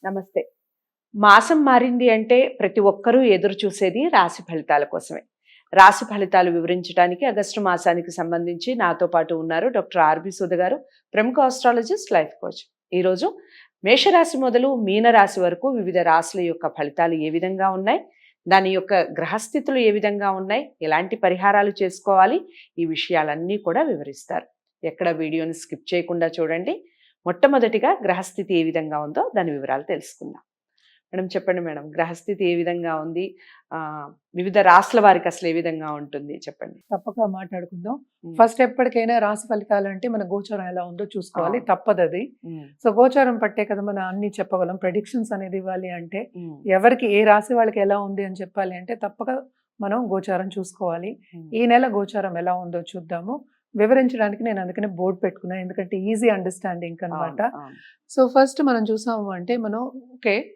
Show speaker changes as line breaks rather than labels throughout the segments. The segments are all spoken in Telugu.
నమస్తే. మాసం మారింది అంటే ప్రతి ఒక్కరూ ఎదురు చూసేది రాశి ఫలితాల కోసమే. రాశి ఫలితాలు వివరించడానికి ఆగస్టు మాసానికి సంబంధించి నాతో పాటు ఉన్నారు డాక్టర్ ఆర్‌బి సుధ గారు, ప్రముఖ ఆస్ట్రాలజిస్ట్, లైఫ్ కోచ్. ఈరోజు మేషరాశి మొదలు మీనరాశి వరకు వివిధ రాశుల యొక్క ఫలితాలు ఏ విధంగా ఉన్నాయి? దాని యొక్క గ్రహస్థితులు ఏ విధంగా ఉన్నాయి? ఎలాంటి పరిహారాలు చేసుకోవాలి? ఈ విషయాలన్నీ కూడా వివరిస్తారు. ఎక్కడ వీడియోని స్కిప్ చేయకుండా చూడండి. మొట్టమొదటిగా గ్రహస్థితి ఏ విధంగా ఉందో దాని వివరాలు తెలుసుకుందాం. మేడం చెప్పండి మేడం, గ్రహస్థితి ఏ విధంగా ఉంది? వివిధ రాశుల వారికి అసలు ఏ విధంగా ఉంటుంది చెప్పండి.
తప్పక మాట్లాడుకుందాం. ఫస్ట్ ఎప్పటికైనా రాశి ఫలితాలు అంటే మన గోచారం ఎలా ఉందో చూసుకోవాలి, తప్పదు అది. సో గోచారం పట్టే కదా మనం అన్ని చెప్పగలం. ప్రెడిక్షన్స్ అనేది ఇవ్వాలి అంటే ఎవరికి ఏ రాశి వాళ్ళకి ఎలా ఉంది అని చెప్పాలి అంటే తప్పక మనం గోచారం చూసుకోవాలి. ఈ నెల గోచారం ఎలా ఉందో చూద్దాము. వివరించడానికి నేను అందుకనే బోర్డు పెట్టుకున్నాను, ఎందుకంటే ఈజీ అండర్స్టాండింగ్ అనమాట. సో ఫస్ట్ మనం చూసాము అంటే మనం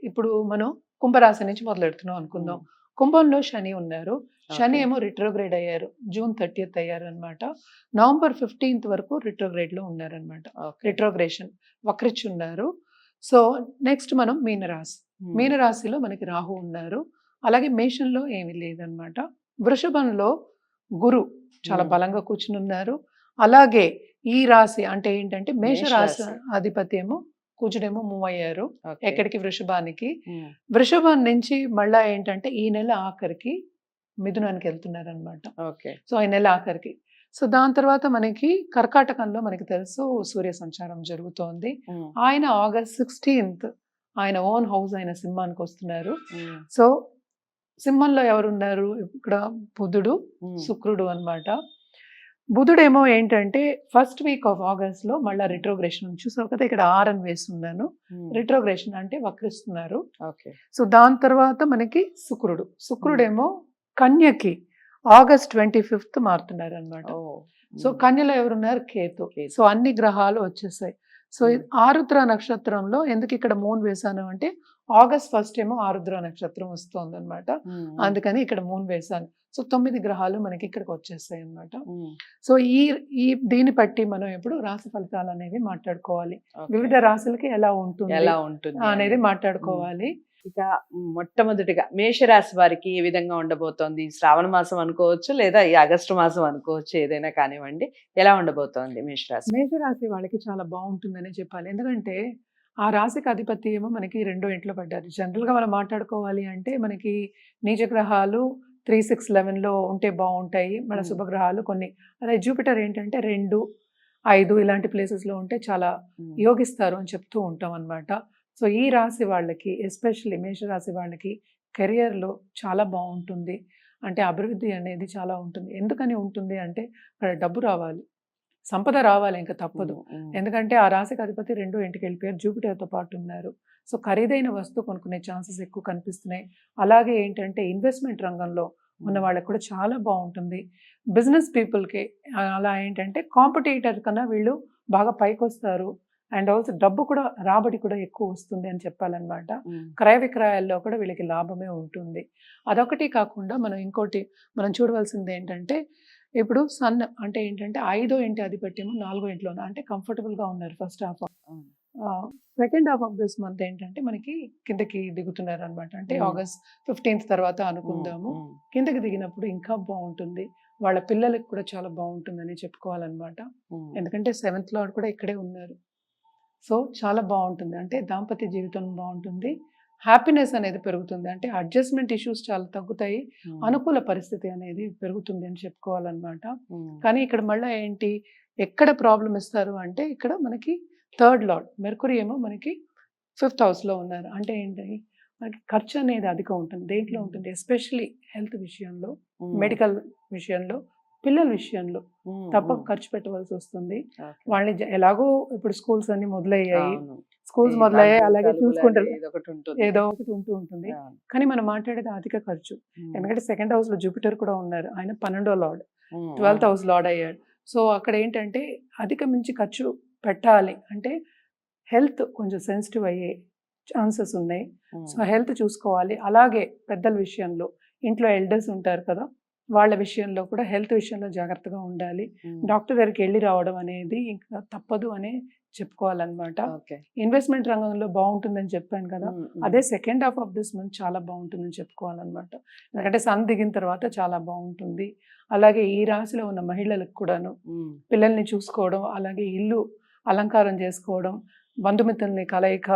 ఇప్పుడు మనం కుంభరాశి నుంచి మొదలెడుతున్నాం అనుకుందాం. కుంభంలో శని ఉన్నారు. శని ఏమో రిట్రోగ్రేడ్ అయ్యారు, జూన్ 30th అయ్యారు అనమాట. నవంబర్ 15th వరకు రిట్రోగ్రేడ్ లో ఉన్నారనమాట. రిట్రోగ్రేషన్ వక్రించి ఉన్నారు. సో నెక్స్ట్ మనం మీనరాశి. మీనరాశిలో మనకి రాహు ఉన్నారు. అలాగే మేషంలో ఏమీ లేదనమాట. వృషభంలో గురు చాలా బలంగా కూర్చుని ఉన్నారు. అలాగే ఈ రాశి అంటే ఏంటంటే మేషరాశి అధిపతి ఏమో కుజుడేమో మూవ్ అయ్యారు ఎక్కడికి, వృషభానికి. వృషభం నుంచి మళ్ళా ఏంటంటే ఈ నెల ఆఖరికి మిథునానికి వెళ్తున్నారు అనమాట. సో ఈ నెల ఆఖరికి. సో దాని తర్వాత మనకి కర్కాటకంలో మనకి తెలుసు సూర్య సంచారం జరుగుతోంది. ఆయన ఆగస్ట్ 16th ఆయన ఓన్ హౌస్ అయిన సింహానికి వస్తున్నారు. సో సింహంలో ఎవరున్నారు ఇక్కడ? బుధుడు, శుక్రుడు అన్నమాట. బుధుడేమో ఏంటంటే ఫస్ట్ వీక్ ఆఫ్ ఆగస్ట్ లో మళ్ళీ రిట్రోగ్రేషన్ చూసావు కదా, ఇక్కడ ఆర్ అని వేస్తున్నాను. రిట్రోగ్రేషన్ అంటే వక్రిస్తున్నారు. సో దాని తర్వాత మనకి శుక్రుడేమో కన్యకి ఆగస్ట్ 25th మారుతున్నారు అనమాట. సో కన్యలో ఎవరున్నారు? కేతు. సో అన్ని గ్రహాలు వచ్చేసాయి. సో ఆరుద్ర నక్షత్రంలో ఎందుకు ఇక్కడ మూన్ వేశాను అంటే ఆగస్ట్ 1st ఏమో ఆరుద్ర నక్షత్రం వస్తుంది అనమాట. అందుకని ఇక్కడ మూన్ వేశాను. సో 9 గ్రహాలు మనకి ఇక్కడికి వచ్చేస్తాయి అనమాట. సో ఈ దీన్ని బట్టి మనం ఇప్పుడు రాశి ఫలితాలు అనేవి మాట్లాడుకోవాలి. వివిధ రాశులకి ఎలా ఉంటుంది అనేది మాట్లాడుకోవాలి.
ఇక మొట్టమొదటిగా మేషరాశి వారికి ఏ విధంగా ఉండబోతోంది? శ్రావణ మాసం అనుకోవచ్చు, లేదా ఈ ఆగస్టు మాసం అనుకోవచ్చు, ఏదైనా కానివ్వండి. ఎలా ఉండబోతోంది మేషరాశి?
మేషరాశి వాళ్ళకి చాలా బాగుంటుందని చెప్పాలి. ఎందుకంటే ఆ రాశికి అధిపతి ఏమో మనకి 2వ ఇంట్లో పడ్డారు. జనరల్గా మనం మాట్లాడుకోవాలి అంటే మనకి నీచ గ్రహాలు 3, 6, 11లో ఉంటే బాగుంటాయి. మన శుభగ్రహాలు కొన్ని, అదే జూపిటర్ ఏంటంటే 2, 5 ఇలాంటి ప్లేసెస్లో ఉంటే చాలా యోగిస్తారు అని చెప్తూ ఉంటాం అనమాట. సో ఈ రాశి వాళ్ళకి ఎస్పెషల్లీ మేషరాశి వాళ్ళకి కెరియర్లో చాలా బాగుంటుంది. అంటే అభివృద్ధి అనేది చాలా ఉంటుంది. ఎందుకని ఉంటుంది అంటే అక్కడ డబ్బు రావాలి, సంపద రావాలి, ఇంకా తప్పదు. ఎందుకంటే ఆ రాశికి అధిపతి 2వ ఇంటికి వెళ్ళిపోయారు, జూపిటర్తో పాటు ఉన్నారు. సో ఖరీదైన వస్తువు కొనుక్కునే ఛాన్సెస్ ఎక్కువ కనిపిస్తున్నాయి. అలాగే ఏంటంటే ఇన్వెస్ట్మెంట్ రంగంలో ఉన్న వాళ్ళకి కూడా చాలా బాగుంటుంది. బిజినెస్ పీపుల్కి అలా ఏంటంటే కాంపిటీటర్ కన్నా వీళ్ళు బాగా పైకి వస్తారు. అండ్ ఆల్సో డబ్బు కూడా, రాబడి కూడా ఎక్కువ వస్తుంది అని చెప్పాలన్నమాట. క్రయ విక్రయాల్లో కూడా వీళ్ళకి లాభమే ఉంటుంది. అదొకటి కాకుండా మనం చూడవలసింది ఏంటంటే ఇప్పుడు సన్ అంటే ఏంటంటే 5వ ఇంటి అధిపత్యము 4వ ఇంట్లోనే, అంటే కంఫర్టబుల్గా ఉన్నారు first half. Second half of this month ఏంటంటే మనకి కిందకి దిగుతున్నారు అనమాట. అంటే ఆగస్ట్ 15th తర్వాత అనుకుందాము. కిందకి దిగినప్పుడు ఇంకా బాగుంటుంది. వాళ్ళ పిల్లలకి కూడా చాలా బాగుంటుందని చెప్పుకోవాలన్నమాట. ఎందుకంటే 7th లార్డ్ కూడా ఇక్కడే ఉన్నారు. సో చాలా బాగుంటుంది. అంటే దాంపత్య జీవితం బాగుంటుంది, హ్యాపీనెస్ అనేది పెరుగుతుంది. అంటే అడ్జస్ట్మెంట్ ఇష్యూస్ చాలా తగ్గుతాయి, అనుకూల పరిస్థితి అనేది పెరుగుతుంది అని చెప్పుకోవాలన్నమాట. కానీ ఇక్కడ మళ్ళీ ఏంటి, ఎక్కడ ప్రాబ్లం ఇస్తారు అంటే ఇక్కడ మనకి 3rd లార్డ్ మెర్కురీ ఏమో మనకి 5th హౌస్లో ఉన్నారు. అంటే ఏంటి, మనకి ఖర్చు అనేది అధికం ఉంటుంది. దేంట్లో ఉంటుంది? ఎస్పెషలీ హెల్త్ విషయంలో, మెడికల్ విషయంలో, పిల్లల విషయంలో తప్పక ఖర్చు పెట్టవలసి వస్తుంది. వాళ్ళని ఎలాగో ఇప్పుడు స్కూల్స్ అన్ని మొదలయ్యాయి, అలాగే చూసుకుంటారు, ఏదో ఒకటి ఉంటూ ఉంటుంది. కానీ మనం మాట్లాడేది అధిక ఖర్చు. ఎందుకంటే 2nd హౌస్లో జూపిటర్ కూడా ఉన్నారు, ఆయన 12వ లార్డ్, 12th హౌస్ లార్డ్ అయ్యాడు. సో అక్కడ ఏంటంటే అధిక మించి ఖర్చు పెట్టాలి అంటే హెల్త్ కొంచెం సెన్సిటివ్ అయ్యే ఛాన్సెస్ ఉన్నాయి. సో హెల్త్ చూసుకోవాలి. అలాగే పెద్దల విషయంలో, ఇంట్లో ఎల్డర్స్ ఉంటారు కదా, వాళ్ళ విషయంలో కూడా హెల్త్ విషయంలో జాగ్రత్తగా ఉండాలి. డాక్టర్ దగ్గరికి వెళ్ళి రావడం అనేది ఇంకా తప్పదు అనే చెప్పుకోవాలన్నమాట.
ఓకే.
ఇన్వెస్ట్మెంట్ రంగంలో బాగుంటుందని చెప్పాను కదా, అదే second half of this month చాలా బాగుంటుందని చెప్పుకోవాలన్నమాట. ఎందుకంటే సన్ దిగిన తర్వాత చాలా బాగుంటుంది. అలాగే ఈ రాశిలో ఉన్న మహిళలకు కూడాను పిల్లల్ని చూసుకోవడం, అలాగే ఇల్లు అలంకారం చేసుకోవడం, బంధుమిత్రుల్ని కలయిక,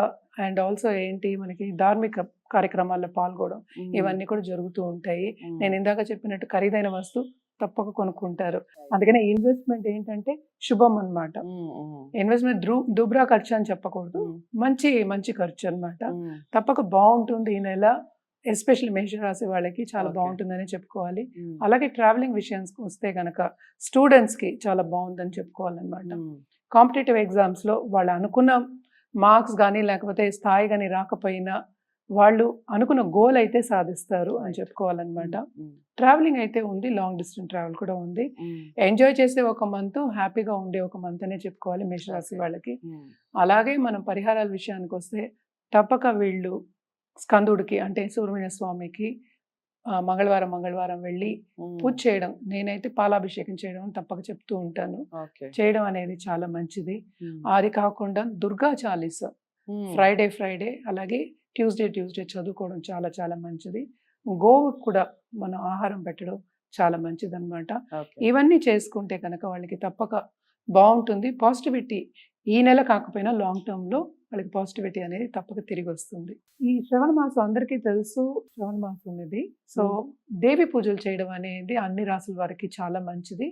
అండ్ ఆల్సో ఏంటి మనకి ధార్మిక కార్యక్రమాల్లో పాల్గొనడం, ఇవన్నీ కూడా జరుగుతూ ఉంటాయి. నేను ఇందాక చెప్పినట్టు ఖరీదైన వస్తువు తప్పక కొనుక్కుంటారు. అందుకనే ఇన్వెస్ట్మెంట్ ఏంటంటే శుభం అన్నమాట. ఇన్వెస్ట్మెంట్ దుబ్రా ఖర్చు అని చెప్పకూడదు, మంచి మంచి ఖర్చు అన్నమాట. తప్పక బాగుంటుంది ఈ నెల. ఎస్పెషల్లీ మేషరాశి వాళ్ళకి చాలా
Okay.
బాగుంటుందని చెప్పుకోవాలి. అలాగే ట్రావెలింగ్ విషయానికి వస్తే కనుక స్టూడెంట్స్కి చాలా బాగుందని చెప్పుకోవాలన్నమాట. కాంపిటేటివ్ ఎగ్జామ్స్లో వాళ్ళు అనుకున్న మార్క్స్ కానీ లేకపోతే స్థాయి కానీ రాకపోయినా వాళ్ళు అనుకున్న గోల్ అయితే సాధిస్తారు అని
Right.
చెప్పుకోవాలన్నమాట. ట్రావెలింగ్ అయితే ఉంది, లాంగ్ డిస్టెన్స్ ట్రావెల్ కూడా ఉంది. ఎంజాయ్ చేసే ఒక మంత్, హ్యాపీగా ఉండే ఒక మంత్ అనే చెప్పుకోవాలి మేషరాశి
Okay.
వాళ్ళకి. అలాగే మనం పరిహారాల విషయానికి వస్తే తప్పక వీళ్ళు స్కందుడికి అంటే సుబ్రహ్మణ్య స్వామికి మంగళవారం వెళ్ళి పూజ చేయడం, నేనైతే పాలాభిషేకం చేయడం తప్పక చెప్తూ ఉంటాను.
ఓకే.
చేయడం అనేది చాలా మంచిది. అది కాకుండా దుర్గా చాలీస ఫ్రైడే అలాగే ట్యూస్డే చదువుకోవడం చాలా చాలా మంచిది. గోవుకు కూడా మనం ఆహారం పెట్టడం చాలా మంచిది అనమాట.
ఓకే.
ఇవన్నీ చేసుకుంటే కనుక వాళ్ళకి తప్పక బాగుంటుంది. పాజిటివిటీ ఈ నెల కాకపోయినా లాంగ్ టర్మ్లో వాళ్ళకి పాజిటివిటీ అనేది తప్పక తిరిగి వస్తుంది. ఈ శ్రవణ మాసం అందరికీ తెలుసు, శ్రవణ మాసం ఇది. సో దేవి పూజలు చేయడం అనేది అన్ని రాసుల వారికి చాలా మంచిది.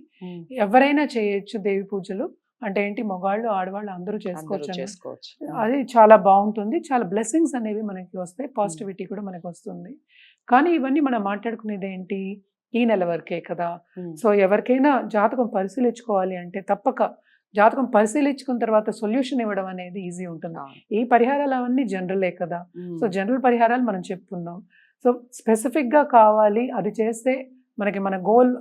ఎవరైనా చేయొచ్చు దేవి పూజలు. అంటే ఏంటి, మగవాళ్ళు ఆడవాళ్ళు అందరూ చేసుకోవచ్చు అన్నమాట.
చేసుకోవచ్చు.
అది చాలా బాగుంటుంది. చాలా బ్లెస్సింగ్స్ అనేవి మనకి వస్తాయి, పాజిటివిటీ కూడా మనకి వస్తుంది. కానీ ఇవన్నీ మనం మాట్లాడుకునేది ఏంటి, ఈ నెల వరకే కదా. సో ఎవరికైనా జాతకం పరిశీలించుకోవాలి అంటే తప్పక జాతకం పరిశీలించుకున్న తర్వాత సొల్యూషన్ ఇవ్వడం అనేది ఈజీ ఉంటుంది. ఈ పరిహారాలు అవన్నీ జనరలే కదా. సో జనరల్ పరిహారాలు మనం చెప్పుకున్నాం. సో స్పెసిఫిక్గా కావాలి, అది చేస్తే మనకి మన గోల్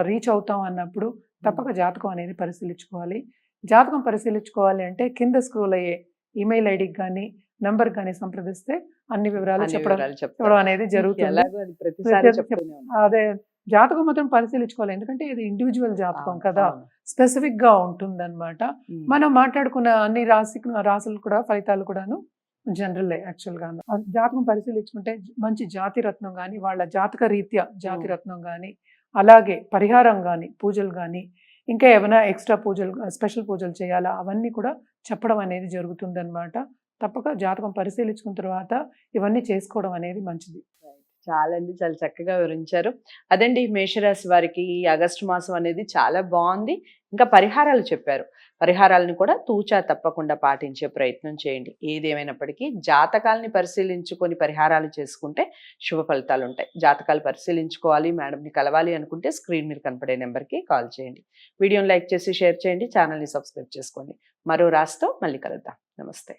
రీచ్ అవుతాం అన్నప్పుడు తప్పక జాతకం అనేది పరిశీలించుకోవాలి. జాతకం పరిశీలించుకోవాలి అంటే కింద స్క్రోల్ అయ్యే ఈమెయిల్ ఐడికి కానీ నంబర్ కానీ సంప్రదిస్తే అన్ని వివరాలు చెప్పడం అనేది జరుగుతుంది. అదే జాతకం మాత్రం పరిశీలించుకోవాలి, ఎందుకంటే ఇది ఇండివిజువల్ జాతకం కదా, స్పెసిఫిక్ గా ఉంటుంది అనమాట. మనం మాట్లాడుకున్న అన్ని రాసులు కూడా ఫలితాలు కూడాను జనరల్ యాక్చువల్ గా. జాతకం పరిశీలించుకుంటే మంచి జాతి రత్నం కానీ, వాళ్ళ జాతక రీత్యా జాతి రత్నం కానీ, అలాగే పరిహారం కానీ, పూజలు కానీ, ఇంకా ఏమైనా ఎక్స్ట్రా పూజలు, స్పెషల్ పూజలు చేయాలా, అవన్నీ కూడా చెప్పడం అనేది జరుగుతుంది అనమాట. తప్పక జాతకం పరిశీలించుకున్న తర్వాత ఇవన్నీ చేసుకోవడం అనేది మంచిది.
చాలా చక్కగా వివరించారు. అదండి, మేషరాశి వారికి ఈ ఆగస్టు మాసం అనేది చాలా బాగుంది. ఇంకా పరిహారాలు చెప్పారు. పరిహారాలను కూడా తూచా తప్పకుండా పాటించే ప్రయత్నం చేయండి. ఏదేమైనప్పటికీ జాతకాలని పరిశీలించుకొని పరిహారాలు చేసుకుంటే శుభ ఫలితాలు ఉంటాయి. జాతకాలు పరిశీలించుకోవాలి, మేడంని కలవాలి అనుకుంటే స్క్రీన్ మీద కనపడే నెంబర్కి కాల్ చేయండి. వీడియోని లైక్ చేసి షేర్ చేయండి, ఛానల్ని సబ్స్క్రైబ్ చేసుకోండి. మరో రాశితో మళ్ళీ కలుద్దాం. నమస్తే.